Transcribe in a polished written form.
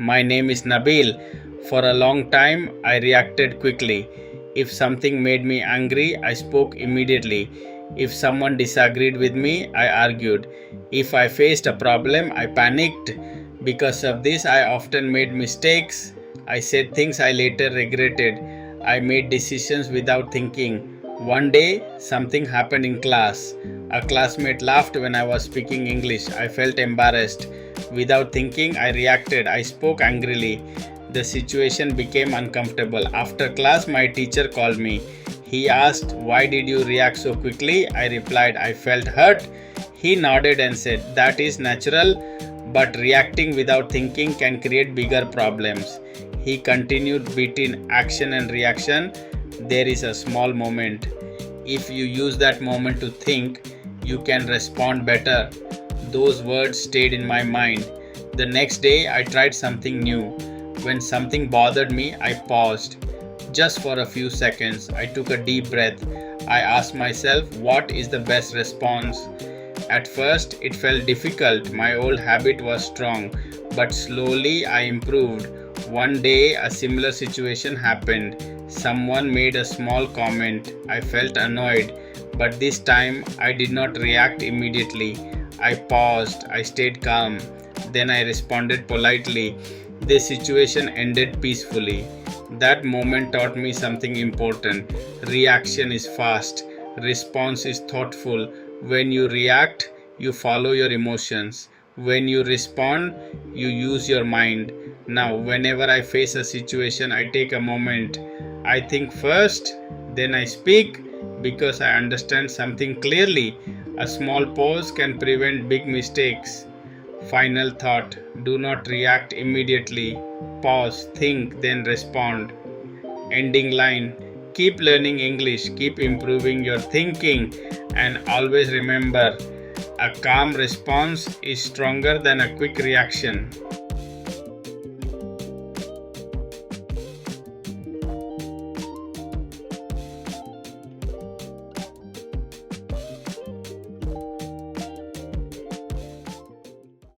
My name is Nabil. For a long time, I reacted quickly. If something made me angry, I spoke immediately. If someone disagreed with me, I argued. If I faced a problem, I panicked. Because of this, I often made mistakes. I said things I later regretted. I made decisions without thinking. One day, something happened in class. A classmate laughed when I was speaking English. I felt embarrassed. Without thinking, I reacted. I spoke angrily. The situation became uncomfortable. After class, my teacher called me. He asked, "Why did you react so quickly?" I replied, "I felt hurt." He nodded and said, "That is natural, but reacting without thinking can create bigger problems." He continued, "Between action and reaction, there is a small moment. If you use that moment to think, you can respond better." Those words stayed in my mind. The next day, I tried something new. When something bothered me, I paused. Just for a few seconds, I took a deep breath. I asked myself, what is the best response? At first, it felt difficult. My old habit was strong, but slowly I improved. One day, a similar situation happened. Someone made a small comment. I felt annoyed, but this time I did not react immediately. I paused. I stayed calm. Then I responded politely. The situation ended peacefully. That moment taught me something important. Reaction is fast. Response is thoughtful. When you react, you follow your emotions. When you respond, you use your mind. Now, whenever I face a situation, I take a moment. I think first, then I speak because I understand something clearly. A small pause can prevent big mistakes. Final thought: do not react immediately. Pause, think, then respond. Ending line: keep learning English, keep improving your thinking, and always remember, a calm response is stronger than a quick reaction.